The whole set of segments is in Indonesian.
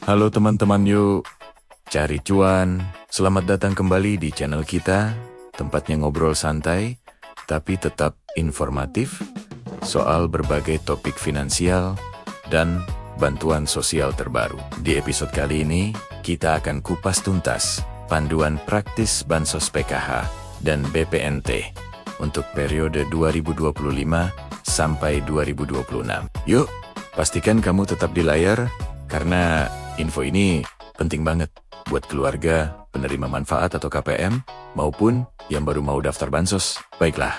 Halo teman-teman, yuk cari cuan. Selamat datang kembali di channel kita, tempatnya ngobrol santai, tapi tetap informatif soal berbagai topik finansial dan bantuan sosial terbaru. Di episode kali ini, kita akan kupas tuntas panduan praktis Bansos PKH dan BPNT untuk periode 2025 sampai 2026. Yuk, pastikan kamu tetap di layar, karena info ini penting banget buat keluarga, penerima manfaat atau KPM, maupun yang baru mau daftar Bansos. Baiklah,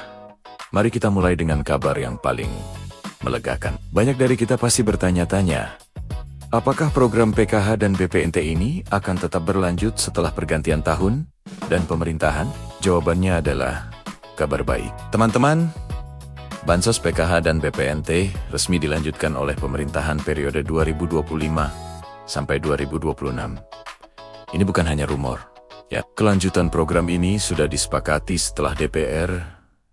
mari kita mulai dengan kabar yang paling melegakan. Banyak dari kita pasti bertanya-tanya, apakah program PKH dan BPNT ini akan tetap berlanjut setelah pergantian tahun dan pemerintahan? Jawabannya adalah kabar baik. Teman-teman, Bansos PKH dan BPNT resmi dilanjutkan oleh pemerintahan periode 2025 sampai 2026. Ini bukan hanya rumor, ya. Kelanjutan program ini sudah disepakati setelah DPR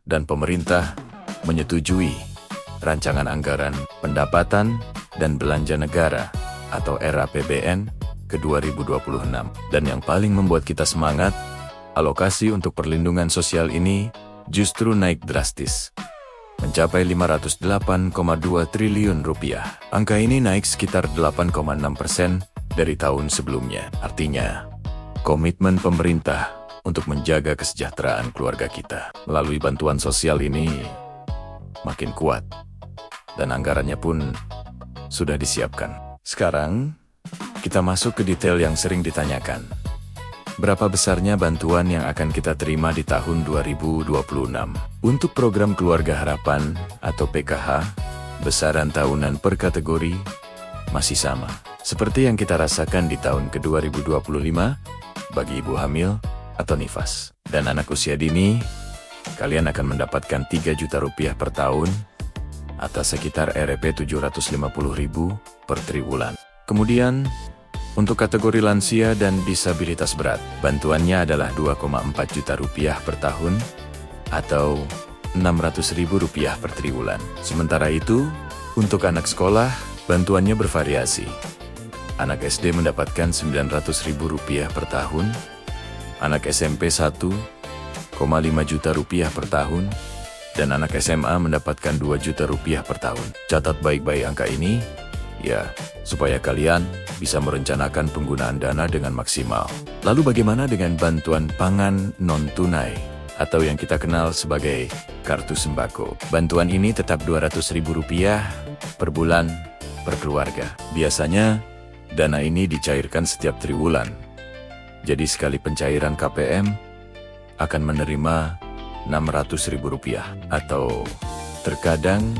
dan pemerintah menyetujui Rancangan Anggaran Pendapatan dan Belanja Negara atau RAPBN ke 2026. Dan yang paling membuat kita semangat, alokasi untuk perlindungan sosial ini justru naik drastis, mencapai 508,2 triliun rupiah. Angka ini naik sekitar 8,6% dari tahun sebelumnya. Artinya, komitmen pemerintah untuk menjaga kesejahteraan keluarga kita melalui bantuan sosial ini makin kuat, dan anggarannya pun sudah disiapkan. Sekarang, kita masuk ke detail yang sering ditanyakan. Berapa besarnya bantuan yang akan kita terima di tahun 2026? Untuk program Keluarga Harapan atau PKH, besaran tahunan per kategori masih sama seperti yang kita rasakan di tahun ke-2025 bagi ibu hamil atau nifas dan anak usia dini. Kalian akan mendapatkan 3 juta rupiah per tahun atau sekitar Rp 750.000 per triwulan. Kemudian, untuk kategori lansia dan disabilitas berat, bantuannya adalah 2,4 juta rupiah per tahun atau Rp600.000 per triwulan. Sementara itu, untuk anak sekolah, bantuannya bervariasi. Anak SD mendapatkan Rp900.000 per tahun, anak SMP 1,5 juta rupiah per tahun, dan anak SMA mendapatkan 2 juta rupiah per tahun. Catat baik-baik angka ini, ya, supaya kalian bisa merencanakan penggunaan dana dengan maksimal. Lalu bagaimana dengan bantuan pangan non-tunai atau yang kita kenal sebagai kartu sembako? Bantuan ini tetap Rp200.000 per bulan per keluarga. Biasanya, dana ini dicairkan setiap triwulan. Jadi sekali pencairan KPM akan menerima Rp600.000 atau terkadang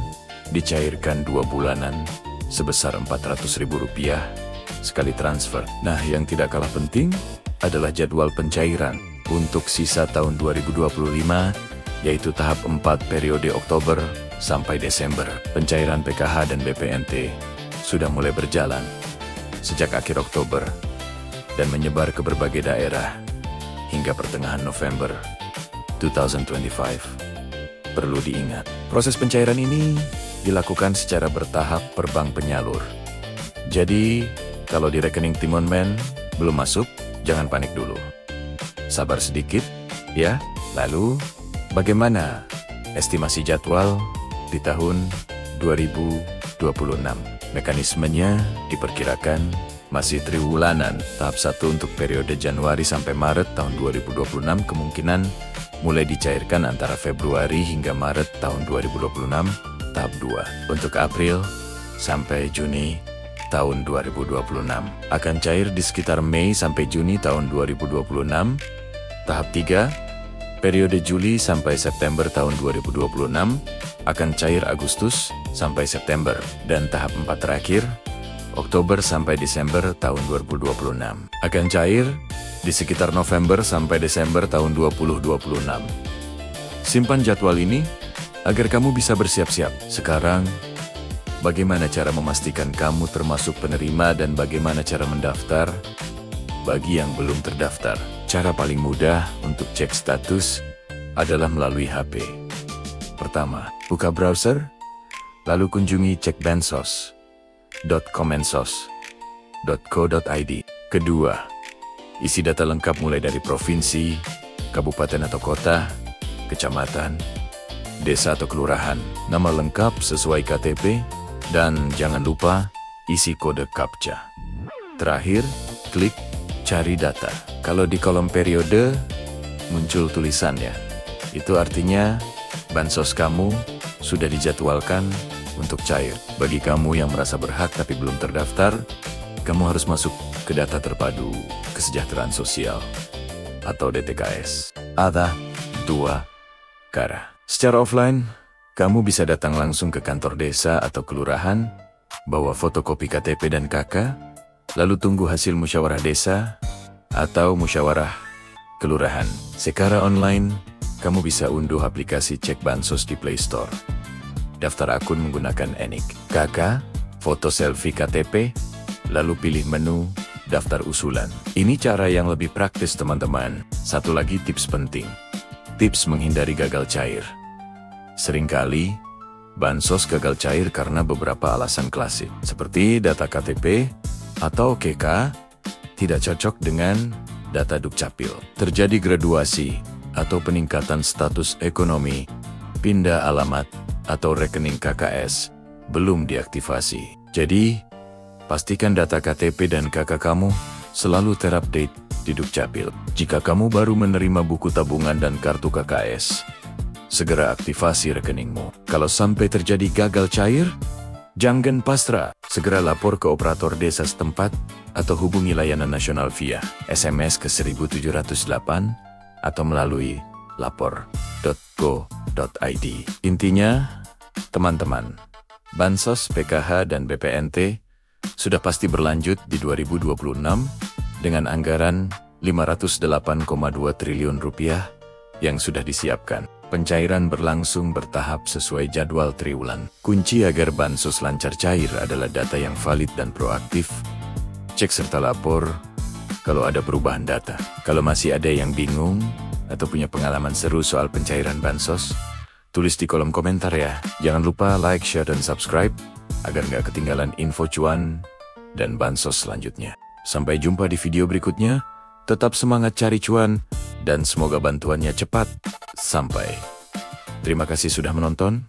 dicairkan 2 bulanan sebesar Rp400.000 sekali transfer. Nah, yang tidak kalah penting adalah jadwal pencairan untuk sisa tahun 2025, yaitu tahap 4 periode Oktober sampai Desember. Pencairan PKH dan BPNT sudah mulai berjalan sejak akhir Oktober dan menyebar ke berbagai daerah hingga pertengahan November 2025. Perlu diingat, proses pencairan ini dilakukan secara bertahap per bank penyalur. Jadi, kalau di rekening Timonmen belum masuk, jangan panik dulu. Sabar sedikit, ya. Lalu, bagaimana estimasi jadwal di tahun 2026? Mekanismenya diperkirakan masih triwulanan. Tahap 1 untuk periode Januari sampai Maret tahun 2026 kemungkinan mulai dicairkan antara Februari hingga Maret tahun 2026. Tahap 2 untuk April sampai Juni tahun 2026 akan cair di sekitar Mei sampai Juni tahun 2026. Tahap 3 periode Juli sampai September tahun 2026 akan cair Agustus sampai September, dan tahap 4 terakhir Oktober sampai Desember tahun 2026 akan cair di sekitar November sampai Desember tahun 2026. Simpan jadwal ini agar kamu bisa bersiap-siap. Sekarang, bagaimana cara memastikan kamu termasuk penerima dan bagaimana cara mendaftar bagi yang belum terdaftar? Cara paling mudah untuk cek status adalah melalui HP. Pertama, buka browser, lalu kunjungi cek bansos.kemensos. lapor.go.id. Kedua, isi data lengkap mulai dari provinsi, kabupaten atau kota, kecamatan, desa atau kelurahan, nama lengkap sesuai KTP, dan jangan lupa isi kode CAPTCHA. Terakhir, klik cari data. Kalau di kolom periode muncul tulisannya, itu artinya bansos kamu sudah dijadwalkan untuk cair. Bagi kamu yang merasa berhak tapi belum terdaftar, kamu harus masuk ke data terpadu kesejahteraan sosial atau DTKS. Ada dua cara. Secara offline, kamu bisa datang langsung ke kantor desa atau kelurahan, bawa fotokopi KTP dan KK, lalu tunggu hasil musyawarah desa atau musyawarah kelurahan. Secara online, kamu bisa unduh aplikasi Cek Bansos di Play Store. Daftar akun menggunakan ENIK, KK, foto selfie KTP, lalu pilih menu daftar usulan. Ini cara yang lebih praktis, teman-teman. Satu lagi tips penting. Tips menghindari gagal cair. Seringkali, bansos gagal cair karena beberapa alasan klasik, seperti data KTP atau KK tidak cocok dengan data Dukcapil. Terjadi graduasi atau peningkatan status ekonomi, pindah alamat, atau rekening KKS belum diaktifasi. Jadi, pastikan data KTP dan KK kamu selalu terupdate di Dukcapil. Jika kamu baru menerima buku tabungan dan kartu KKS, segera aktivasi rekeningmu. Kalau sampai terjadi gagal cair, jangan pasrah. Segera lapor ke operator desa setempat atau hubungi layanan nasional via SMS ke 1708 atau melalui lapor.go.id. Intinya, teman-teman, Bansos, PKH, dan BPNT sudah pasti berlanjut di 2026 dengan anggaran 508,2 triliun rupiah yang sudah disiapkan. Pencairan berlangsung bertahap sesuai jadwal triwulan. Kunci agar bansos lancar cair adalah data yang valid dan proaktif. Cek serta lapor kalau ada perubahan data. Kalau masih ada yang bingung atau punya pengalaman seru soal pencairan bansos, tulis di kolom komentar ya. Jangan lupa like, share, dan subscribe agar nggak ketinggalan info cuan dan bansos selanjutnya. Sampai jumpa di video berikutnya. Tetap semangat cari cuan dan semoga bantuannya cepat sampai. Terima kasih sudah menonton.